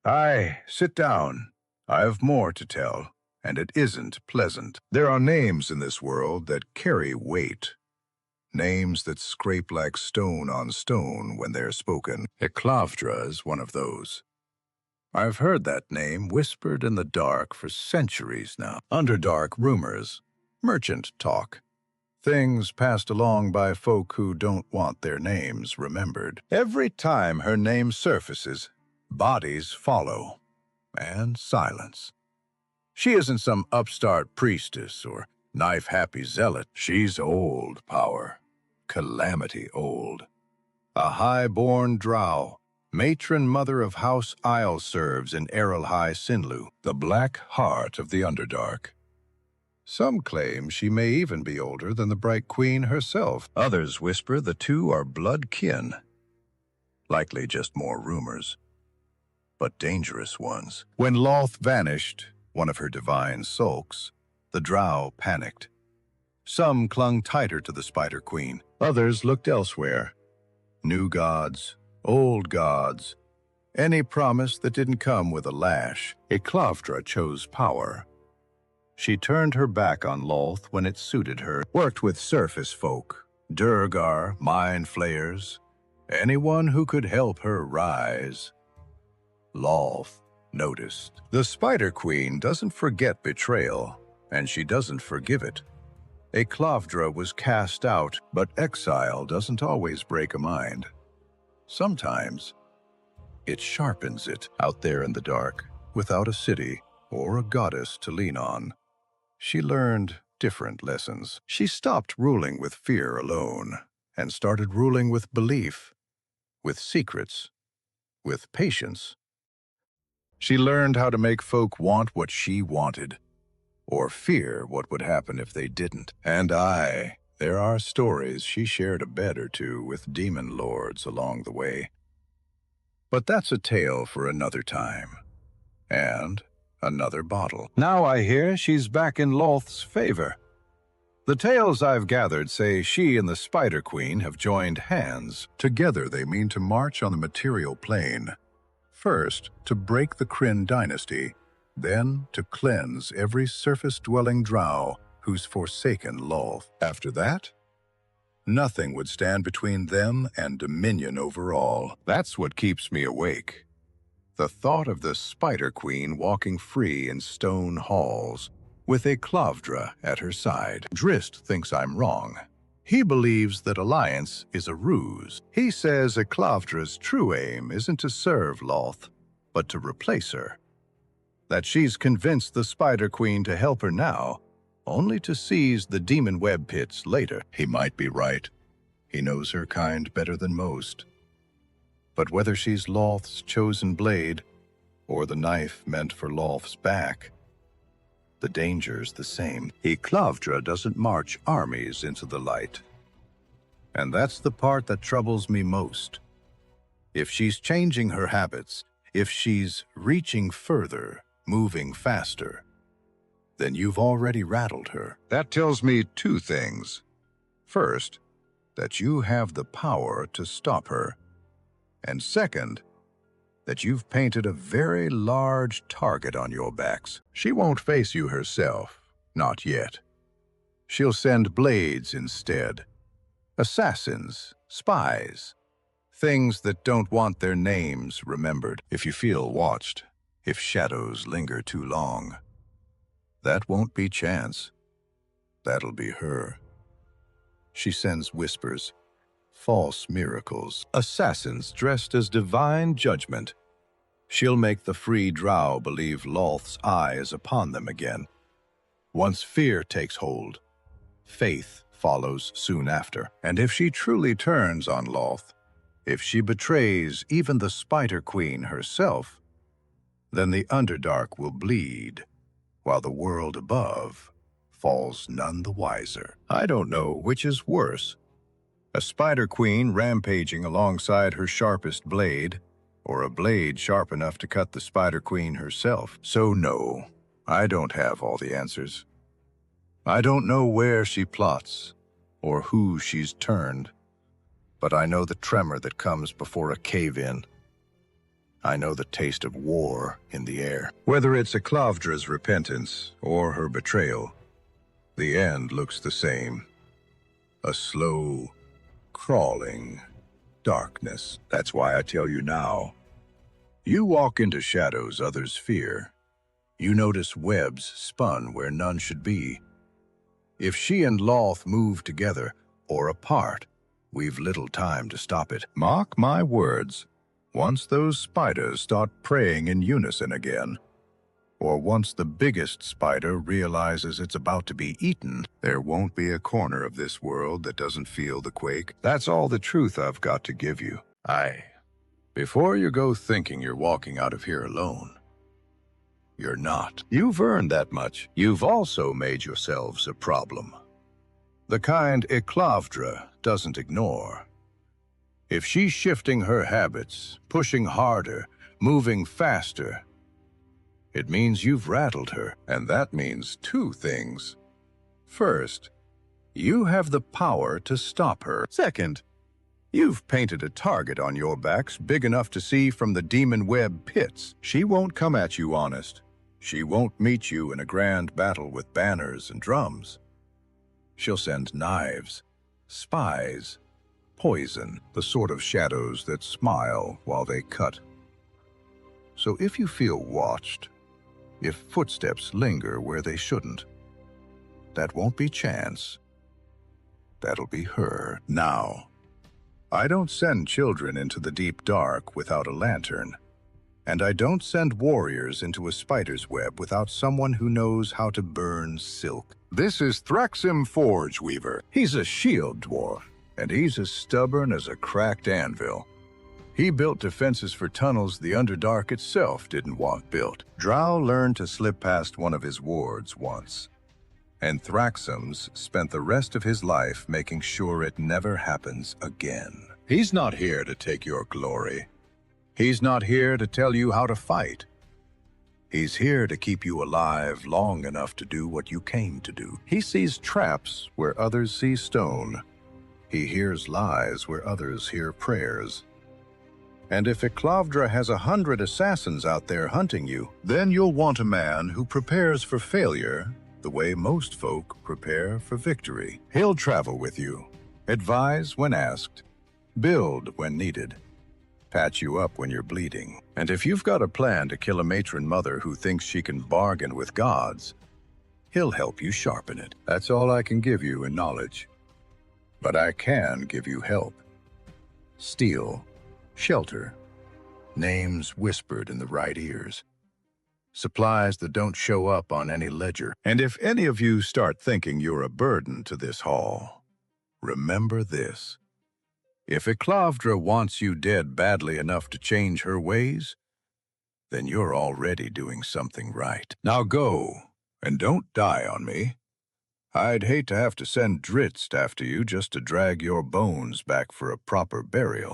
Aye, sit down. I have more to tell, and it isn't pleasant. There are names in this world that carry weight. Names that scrape like stone on stone when they're spoken. Eclavdra is one of those. I've heard that name whispered in the dark for centuries now. Underdark rumors, merchant talk, things passed along by folk who don't want their names remembered. Every time her name surfaces, bodies follow, and silence. She isn't some upstart priestess or knife-happy zealot. She's old power, calamity old. A high-born drow, matron mother of House Isle serves in Errol-High Sinlu, the black heart of the Underdark. Some claim she may even be older than the Bright Queen herself. Others whisper the two are blood kin. Likely just more rumors, but dangerous ones. When Loth vanished, one of her divine sulks, the drow panicked. Some clung tighter to the Spider Queen. Others looked elsewhere. New gods, old gods, any promise that didn't come with a lash. Eclavdra chose power. She turned her back on Loth when it suited her, worked with surface folk, Durgar, mind flayers, anyone who could help her rise. Loth noticed. The Spider Queen doesn't forget betrayal, and she doesn't forgive it. Eclavdra was cast out, but exile doesn't always break a mind. Sometimes it sharpens it out there in the dark, without a city or a goddess to lean on. She learned different lessons. She stopped ruling with fear alone and started ruling with belief, with secrets, with patience. She learned how to make folk want what she wanted, or fear what would happen if they didn't. And there are stories she shared a bed or two with demon lords along the way. But that's a tale for another time, and another bottle. Now I hear she's back in Loth's favor. The tales I've gathered say she and the Spider Queen have joined hands. Together they mean to march on the material plane. First, to break the Kryn dynasty, then to cleanse every surface-dwelling drow who's forsaken Loth. After that, nothing would stand between them and dominion over all. That's what keeps me awake. The thought of the Spider Queen walking free in stone halls, with Eclavdra at her side. Drizzt thinks I'm wrong. He believes that alliance is a ruse. He says Eclavdra's true aim isn't to serve Loth, but to replace her. That she's convinced the Spider Queen to help her now, only to seize the demon web pits later. He might be right. He knows her kind better than most. But whether she's Loth's chosen blade, or the knife meant for Loth's back, the danger's the same. Eclavdra doesn't march armies into the light. And that's the part that troubles me most. If she's changing her habits, if she's reaching further, moving faster, then you've already rattled her. That tells me two things. First, that you have the power to stop her. And second, that you've painted a very large target on your backs. She won't face you herself, not yet. She'll send blades instead. Assassins, spies, things that don't want their names remembered. If you feel watched, if shadows linger too long, that won't be chance. That'll be her. She sends whispers, false miracles, assassins dressed as divine judgment. She'll make the free drow believe Loth's eye is upon them again. Once fear takes hold, faith follows soon after. And if she truly turns on Loth, if she betrays even the Spider Queen herself, then the Underdark will bleed, while the world above falls none the wiser. I don't know which is worse. A Spider Queen rampaging alongside her sharpest blade, or a blade sharp enough to cut the Spider Queen herself. So no, I don't have all the answers. I don't know where she plots, or who she's turned, but I know the tremor that comes before a cave-in. I know the taste of war in the air. Whether it's Eclavdra's repentance or her betrayal, the end looks the same. A slow, crawling darkness. That's why I tell you now. You walk into shadows others fear. You notice webs spun where none should be. If she and Loth move together or apart, we've little time to stop it. Mark my words. Once those spiders start praying in unison again, or once the biggest spider realizes it's about to be eaten, there won't be a corner of this world that doesn't feel the quake. That's all the truth I've got to give you. Before you go thinking you're walking out of here alone, you're not. You've earned that much. You've also made yourselves a problem. The kind Eclavdra doesn't ignore. If she's shifting her habits, pushing harder, moving faster, it means you've rattled her, and that means two things. First, you have the power to stop her. Second, you've painted a target on your backs big enough to see from the demon web pits. She won't come at you honest. She won't meet you in a grand battle with banners and drums. She'll send knives, spies, poison, the sort of shadows that smile while they cut. So if you feel watched, if footsteps linger where they shouldn't, that won't be chance. That'll be her. Now, I don't send children into the deep dark without a lantern, and I don't send warriors into a spider's web without someone who knows how to burn silk. This is Thraxim Forge Weaver. He's a shield dwarf, and he's as stubborn as a cracked anvil. He built defenses for tunnels the Underdark itself didn't want built. Drow learned to slip past one of his wards once, and Thraxim's spent the rest of his life making sure it never happens again. He's not here to take your glory. He's not here to tell you how to fight. He's here to keep you alive long enough to do what you came to do. He sees traps where others see stone. He hears lies where others hear prayers. And if Eclavdra has 100 assassins out there hunting you, then you'll want a man who prepares for failure the way most folk prepare for victory. He'll travel with you, advise when asked, build when needed, patch you up when you're bleeding. And if you've got a plan to kill a matron mother who thinks she can bargain with gods, he'll help you sharpen it. That's all I can give you in knowledge. But I can give you help. Steel, shelter, names whispered in the right ears, supplies that don't show up on any ledger. And if any of you start thinking you're a burden to this hall, remember this. If Eclavdra wants you dead badly enough to change her ways, then you're already doing something right. Now go, and don't die on me. I'd hate to have to send Dritz after you just to drag your bones back for a proper burial.